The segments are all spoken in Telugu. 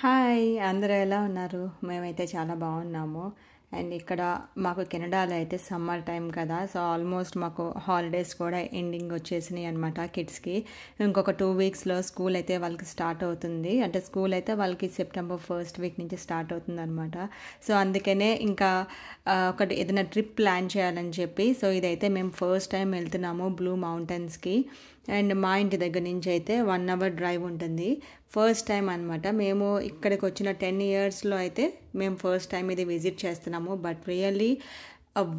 హాయ్! అందరూ ఎలా ఉన్నారు? మేమైతే చాలా బాగున్నాము. అండ్ ఇక్కడ మాకు కెనడాలో అయితే సమ్మర్ టైం కదా! సో, ఆల్మోస్ట్ మాకు హాలిడేస్ కూడా ఎండింగ్ వచ్చేసినాయి అనమాట కిడ్స్‌కి. ఇంకొక 2 వీక్స్‌లో స్కూల్ అయితే వాళ్ళకి స్టార్ట్ అవుతుంది. అంటే స్కూల్ అయితే వాళ్ళకి సెప్టెంబర్ ఫస్ట్ వీక్ నుంచి స్టార్ట్ అవుతుందనమాట. సో, అందుకనే ఇంకా ఒకటి ఏదైనా ట్రిప్ ప్లాన్ చేయాలని చెప్పి, సో, ఇదైతే మేము ఫస్ట్ టైం వెళ్తున్నాము బ్లూ మౌంటైన్స్‌కి. అండ్ మా ఇంటి దగ్గర నుంచి అయితే 1 అవర్ డ్రైవ్ ఉంటుంది. ఫస్ట్ టైం అనమాట. మేము ఇక్కడికి వచ్చిన 10 ఇయర్స్లో అయితే మేము ఫస్ట్ టైం ఇది విజిట్ చేస్తున్నాము. But really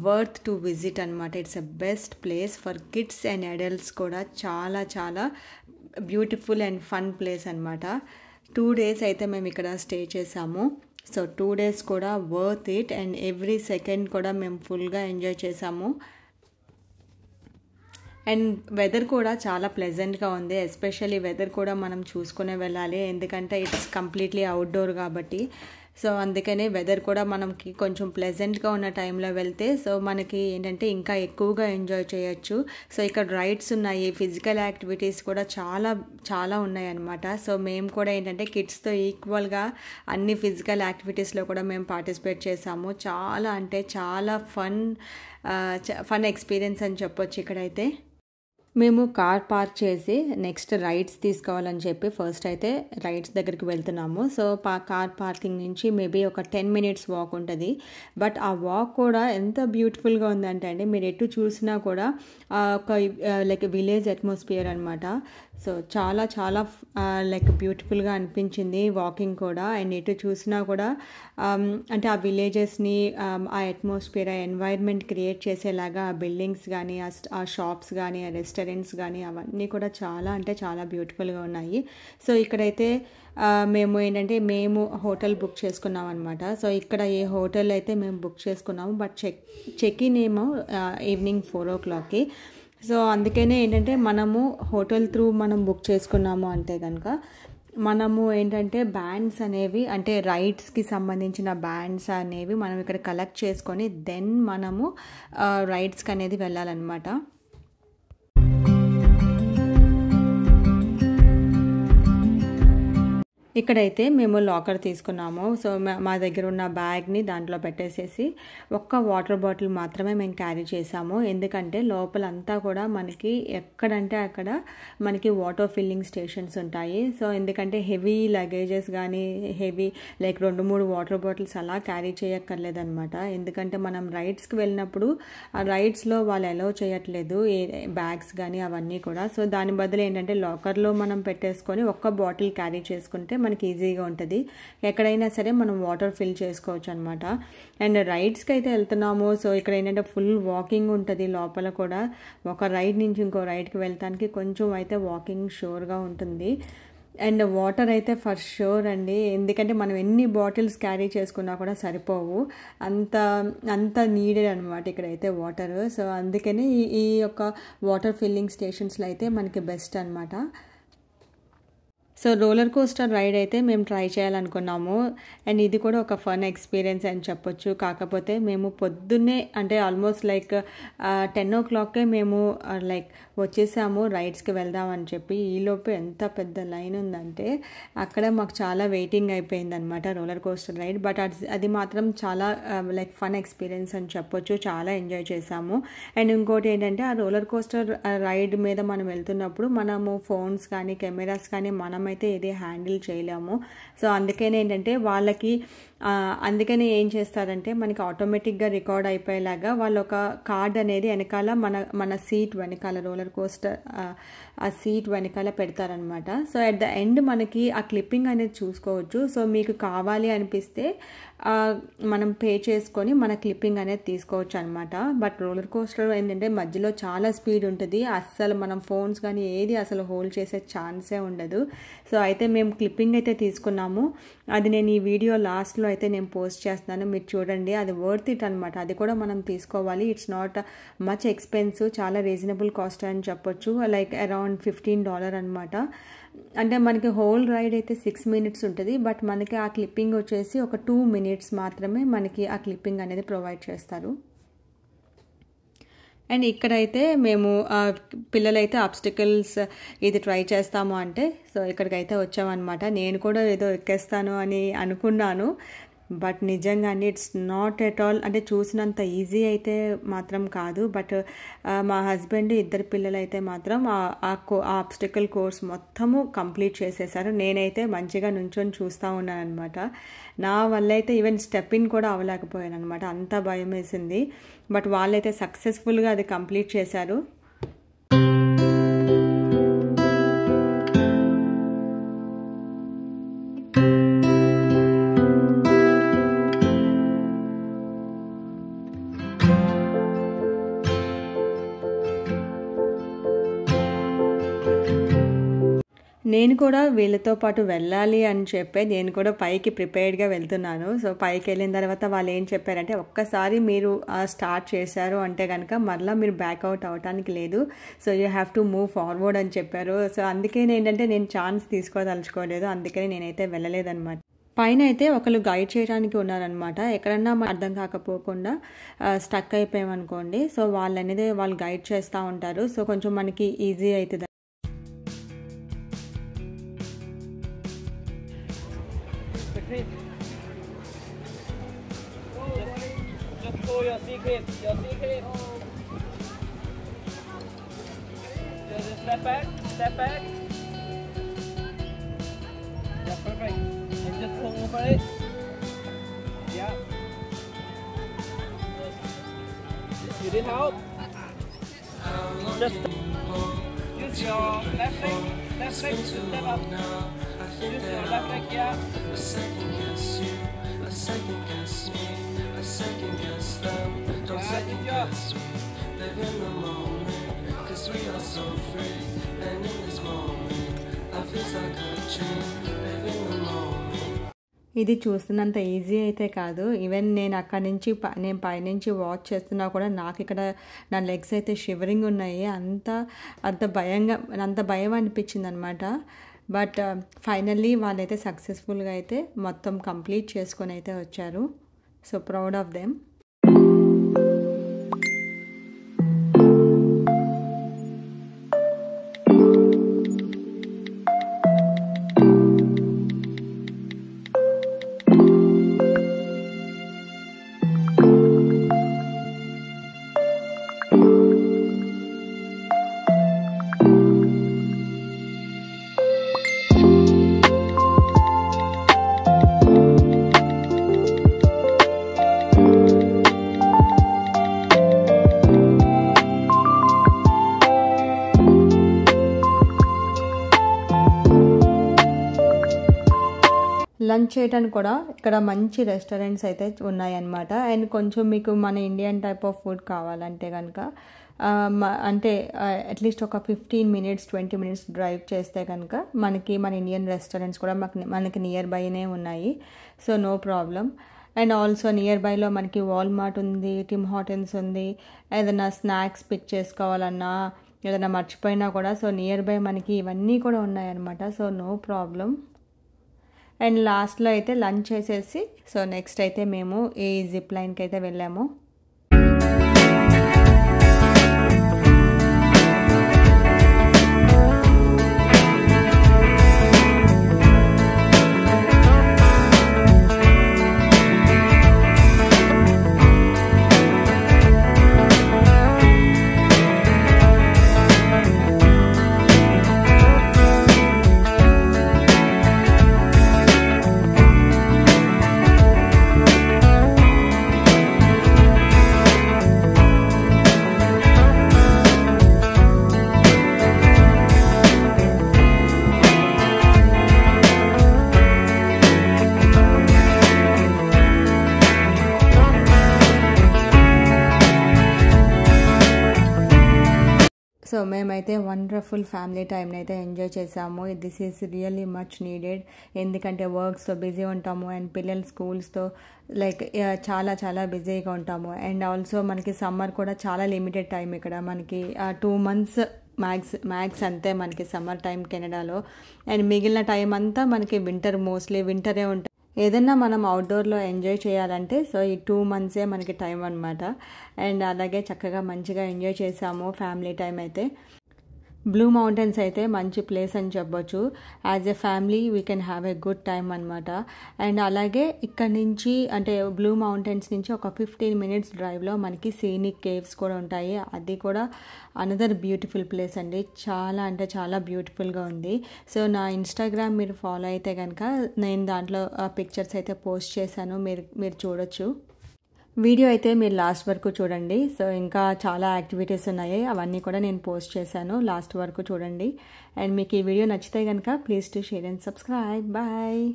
worth to visit అనమాట. It's a best place for kids and adults కూడా. చాలా చాలా బ్యూటిఫుల్ అండ్ ఫన్ ప్లేస్ అనమాట. 2 డేస్ అయితే మేము ఇక్కడ స్టే చేసాము. సో 2 డేస్ కూడా worth it and every second కూడా మేము ఫుల్గా ఎంజాయ్ చేసాము. అండ్ వెదర్ కూడా చాలా ప్లెజెంట్గా ఉంది. ఎస్పెషల్లీ వెదర్ కూడా మనం చూసుకునే వెళ్ళాలి, ఎందుకంటే ఇట్స్ కంప్లీట్లీ అవుట్డోర్ కాబట్టి. సో అందుకనే వెదర్ కూడా మనకి కొంచెం ప్లెజెంట్గా ఉన్న టైంలో వెళ్తే సో మనకి ఏంటంటే ఇంకా ఎక్కువగా ఎంజాయ్ చేయొచ్చు. సో ఇక్కడ రైడ్స్ ఉన్నాయి, ఫిజికల్ యాక్టివిటీస్ కూడా చాలా చాలా ఉన్నాయి అన్నమాట. సో మేము కూడా ఏంటంటే కిడ్స్తో ఈక్వల్గా అన్ని ఫిజికల్ యాక్టివిటీస్లో కూడా మేము పార్టిసిపేట్ చేసాము. చాలా అంటే చాలా ఫన్ ఎక్స్పీరియన్స్ అని చెప్పొచ్చు. ఇక్కడైతే మేము కార్ పార్క్ చేసి నెక్స్ట్ రైడ్స్ తీసుకోవాలని చెప్పి ఫస్ట్ అయితే రైడ్స్ దగ్గరికి వెళ్తున్నాము. సో కార్ పార్కింగ్ నుంచి మేబీ ఒక 10 మినిట్స్ వాక్ ఉంటుంది. బట్ ఆ వాక్ కూడా ఎంత బ్యూటిఫుల్గా ఉందంటే అండి, మీరు ఎటు చూసినా కూడా ఒక లైక్ విలేజ్ అట్మాస్ఫియర్ అనమాట. సో చాలా చాలా లైక్ బ్యూటిఫుల్గా అనిపించింది వాకింగ్ కూడా. అండ్ ఎటు చూసినా కూడా అంటే ఆ విలేజెస్ని ఆ అట్మాస్ఫియర్, ఆ ఎన్వైర్న్మెంట్ క్రియేట్ చేసేలాగా ఆ బిల్డింగ్స్ కానీ ఆ షాప్స్ కానీ ఆ రెస్టారెంట్స్ కానీ అవన్నీ కూడా చాలా అంటే చాలా బ్యూటిఫుల్గా ఉన్నాయి. సో ఇక్కడైతే మేము ఏంటంటే మేము హోటల్ బుక్ చేసుకున్నాం అనమాట. సో ఇక్కడ ఏ హోటల్ అయితే మేము బుక్ చేసుకున్నాము, బట్ చెక్ ఇన్ ఏమో ఈవినింగ్ 4 o'clockకి. సో అందుకనే ఏంటంటే మనము హోటల్ త్రూ మనం బుక్ చేసుకున్నాము అంటే కనుక మనము ఏంటంటే బ్యాండ్స్ అనేవి, అంటే రైడ్స్కి సంబంధించిన బ్యాండ్స్ అనేవి మనం ఇక్కడ కలెక్ట్ చేసుకొని దెన్ మనము రైడ్స్కి అనేది వెళ్ళాలన్నమాట. ఇక్కడైతే మేము లాకర్ తీసుకున్నాము. సో మా దగ్గర ఉన్న బ్యాగ్ని దాంట్లో పెట్టేసేసి ఒక్క వాటర్ బాటిల్ మాత్రమే మేము క్యారీ చేసాము. ఎందుకంటే లోపలంతా కూడా మనకి ఎక్కడంటే అక్కడ మనకి వాటర్ ఫిల్లింగ్ స్టేషన్స్ ఉంటాయి. సో ఎందుకంటే హెవీ లగేజెస్ కానీ హెవీ లైక్ 2-3 వాటర్ బాటిల్స్ అలా క్యారీ చేయక్కర్లేదనమాట. ఎందుకంటే మనం రైడ్స్కి వెళ్ళినప్పుడు ఆ రైడ్స్లో వాళ్ళు అలౌ చేయట్లేదు బ్యాగ్స్ కానీ అవన్నీ కూడా. సో దాని బదులు ఏంటంటే లాకర్లో మనం పెట్టేసుకొని ఒక్క బాటిల్ క్యారీ చేసుకుంటే మనకి ఈజీగా ఉంటుంది. ఎక్కడైనా సరే మనం వాటర్ ఫిల్ చేసుకోవచ్చు అనమాట. అండ్ రైడ్స్కి అయితే వెళ్తున్నాము. సో ఇక్కడ ఏంటంటే ఫుల్ వాకింగ్ ఉంటుంది లోపల కూడా. ఒక రైడ్ నుంచి ఇంకో రైడ్కి వెళ్తానికి కొంచెం అయితే వాకింగ్ షూర్గా ఉంటుంది. అండ్ వాటర్ అయితే ఫర్ షూర్ అండి, ఎందుకంటే మనం ఎన్ని బాటిల్స్ క్యారీ చేసుకున్నా కూడా సరిపోవు, అంత నీడెడ్ అనమాట ఇక్కడైతే వాటర్. సో అందుకని ఈ యొక్క వాటర్ ఫిల్లింగ్ స్టేషన్స్లో అయితే మనకి బెస్ట్ అనమాట. సో రోలర్ కోస్టర్ రైడ్ అయితే మేము ట్రై చేయాలనుకున్నాము. అండ్ ఇది కూడా ఒక ఫన్ ఎక్స్పీరియన్స్ అని చెప్పొచ్చు. కాకపోతే మేము పొద్దున్నే అంటే ఆల్మోస్ట్ లైక్ 10 o'clockకే మేము లైక్ వచ్చేసాము రైడ్స్కి వెళ్దామని చెప్పి. ఈలోపు ఎంత పెద్ద లైన్ ఉందంటే అక్కడ మాకు చాలా వెయిటింగ్ అయిపోయింది అనమాట రోలర్ కోస్టర్ రైడ్. బట్ అది మాత్రం చాలా లైక్ ఫన్ ఎక్స్పీరియన్స్ అని చెప్పొచ్చు. చాలా ఎంజాయ్ చేసాము. అండ్ ఇంకోటి ఏంటంటే ఆ రోలర్ కోస్టర్ రైడ్ మీద మనం వెళ్తున్నప్పుడు మనము ఫోన్స్ కానీ కెమెరాస్ కానీ మనమైతే ఏది హ్యాండిల్ చేయలేము. సో అందుకని ఏంటంటే వాళ్ళకి అందుకని ఏం చేస్తారంటే మనకి ఆటోమేటిక్గా రికార్డ్ అయిపోయేలాగా వాళ్ళు ఒక కార్డ్ అనేది వెనకాల మన సీట్ వెనకాల రోలర్ కోస్టర్ ఆ సీట్ వెనకాల పెడతారనమాట. సో అట్ ద ఎండ్ మనకి ఆ క్లిప్పింగ్ అనేది చూసుకోవచ్చు. సో మీకు కావాలి అనిపిస్తే మనం పే చేసుకొని మన క్లిప్పింగ్ అనేది తీసుకోవచ్చు అనమాట. బట్ రోలర్ కోస్టర్ ఏంటంటే మధ్యలో చాలా స్పీడ్ ఉంటుంది. అస్సలు మనం ఫోన్స్ కానీ ఏది అసలు హోల్డ్ చేసే ఛాన్సే ఉండదు. సో అయితే మేము క్లిప్పింగ్ అయితే తీసుకున్నాము. అది నేను ఈ వీడియో లాస్ట్లో అయితే నేను పోస్ట్ చేస్తున్నాను, మీరు చూడండి. అది వర్త్ ఇట్ అనమాట. అది కూడా మనం తీసుకోవాలి. ఇట్స్ నాట్ మచ్ ఎక్స్పెన్సివ్, చాలా రీజనబుల్ కాస్ట్ అని చెప్పొచ్చు. లైక్ అరౌండ్ $15 అనమాట. అంటే మనకి హోల్ రైడ్ అయితే 6 minutes ఉంటుంది. బట్ మనకి ఆ క్లిప్పింగ్ వచ్చేసి ఒక 2 minutes మాత్రమే మనకి ఆ క్లిప్పింగ్ అనేది ప్రొవైడ్ చేస్తారు. అండ్ ఇక్కడైతే మేము పిల్లలైతే ఆబ్స్టికల్స్ ఇది ట్రై చేస్తాము అంటే సో ఇక్కడికైతే వచ్చామన్నమాట. నేను కూడా ఏదో ఎక్కేస్తాను అని అనుకున్నాను, బట్ నిజంగానే ఇట్స్ నాట్ ఎట్ ఆల్ అంటే చూసినంత ఈజీ అయితే మాత్రం కాదు. బట్ మా హస్బెండ్ ఇద్దరు పిల్లలు అయితే మాత్రం ఆ ఆబ్స్టికల్ కోర్స్ మొత్తము కంప్లీట్ చేసేసారు. నేనైతే మంచిగా నుంచొని చూస్తూ ఉన్నాను అనమాట. నా వల్ల అయితే ఈవెన్ స్టెప్ ఇన్ కూడా అవ్వలేకపోయాను అనమాట, అంత భయం వేసింది. బట్ వాళ్ళైతే సక్సెస్ఫుల్గా అది కంప్లీట్ చేశారు. నేను కూడా వీళ్ళతో పాటు వెళ్ళాలి అని చెప్పి నేను కూడా పైకి ప్రిపేర్డ్గా వెళ్తున్నాను. సో పైకి వెళ్ళిన తర్వాత వాళ్ళు ఏం చెప్పారంటే, ఒక్కసారి మీరు స్టార్ట్ చేశారు అంటే కనుక మళ్ళీ మీరు బ్యాక్అవుట్ అవడానికి లేదు, so you have to move forward అని చెప్పారు. సో అందుకే ఏంటంటే నేను ఛాన్స్ తీసుకోదలుచుకోలేదు, అందుకని నేనైతే వెళ్ళలేదన్నమాట. పైన అయితే ఒకళ్ళు గైడ్ చేయడానికి ఉన్నారనమాట. ఎక్కడన్నా అర్థం కాకపోకుండా స్టక్ అయిపోయామనుకోండి, సో వాళ్ళు అనేది వాళ్ళు గైడ్ చేస్తూ ఉంటారు. సో కొంచెం మనకి ఈజీ అవుతుంది. Just go your secret. Just step back. Yeah, perfect. And just pull over it. Yeah. You did help. Just use your left leg to step up. Use your left leg, yeah. Second guess me, I second guess them. Don't second guess me. Live in the moment, cause we are so free. And in this moment, life is like a dream. Live in the moment. ఇది చూస్తున్నంత ఈజీ అయితే కాదు. ఈవెన్ నేను అక్కడి నుంచి నేను పైనుంచి వాచ్ చేస్తున్నా కూడా నాకు ఇక్కడ నా లెగ్స్ అయితే షివరింగ్ ఉన్నాయి. అంత భయం అనిపించింది అనమాట. బట్ ఫైనల్లీ వాళ్ళైతే సక్సెస్ఫుల్గా అయితే మొత్తం కంప్లీట్ చేసుకొని అయితే వచ్చారు. So proud of them. Lunch చేయడానికి కూడా ఇక్కడ మంచి రెస్టారెంట్స్ అయితే ఉన్నాయన్నమాట. అండ్ కొంచెం మీకు మన ఇండియన్ టైప్ ఆఫ్ ఫుడ్ కావాలంటే కనుక అంటే అట్లీస్ట్ ఒక 15 minutes 20 minutes డ్రైవ్ చేస్తే కనుక మన ఇండియన్ రెస్టారెంట్స్ కూడా మనకి నియర్ బైనే ఉన్నాయి. So no problem. And also near బైలో మనకి వాల్మార్ట్ ఉంది, టిమ్ హార్టన్స్ ఉంది. ఏదైనా స్నాక్స్ పిక్ చేసుకోవాలన్నా ఏదైనా మర్చిపోయినా కూడా సో నియర్ బై మనకి ఇవన్నీ కూడా ఉన్నాయన్నమాట. So no problem. అండ్ లాస్ట్లో అయితే లంచ్ చేసేసి సో నెక్స్ట్ అయితే మేము ఈ జిప్ లైన్కి అయితే వెళ్ళాము. సో మేమైతే వండర్ఫుల్ ఫ్యామిలీ టైంని అయితే ఎంజాయ్ చేసాము. This is really much needed. ఎందుకంటే వర్క్స్తో బిజీ ఉంటాము అండ్ పిల్లల స్కూల్స్తో లైక్ చాలా చాలా బిజీగా ఉంటాము. అండ్ ఆల్సో మనకి సమ్మర్ కూడా చాలా లిమిటెడ్ టైం ఇక్కడ మనకి 2 months మ్యాక్స్ అంతే మనకి సమ్మర్ టైం కెనడాలో. అండ్ మిగిలిన టైం అంతా మనకి మోస్ట్లీ వింటరే ఉంటుంది. ఏదన్నా మనం అవుట్డోర్లో ఎంజాయ్ చేయాలంటే సో ఈ 2 మంత్సే మనకి టైం అనమాట. అండ్ అలాగే చక్కగా మంచిగా ఎంజాయ్ చేసాము ఫ్యామిలీ టైం అయితే. బ్లూ మౌంటైన్స్ అయితే మంచి ప్లేస్ అని చెప్పొచ్చు. As a family we can have a good time అనమాట. అండ్ అలాగే ఇక్కడ నుంచి అంటే బ్లూ మౌంటైన్స్ నుంచి ఒక 15 minutes డ్రైవ్లో మనకి సీనిక్ కేవ్స్ కూడా ఉంటాయి. అది కూడా అనదర్ బ్యూటిఫుల్ ప్లేస్ అండి. చాలా అంటే చాలా బ్యూటిఫుల్గా ఉంది. సో నా ఇన్స్టాగ్రామ్ మీరు ఫాలో అయితే కనుక నేను దాంట్లో పిక్చర్స్ అయితే పోస్ట్ చేశాను, మీరు చూడొచ్చు. వీడియో అయితే మీరు లాస్ట్ వరకు చూడండి. సో ఇంకా చాలా యాక్టివిటీస్ ఉన్నాయి, అవన్నీ కూడా నేను పోస్ట్ చేశాను, లాస్ట్ వరకు చూడండి. అండ్ మీకు ఈ వీడియో నచ్చితే కనుక please to share and subscribe. Bye.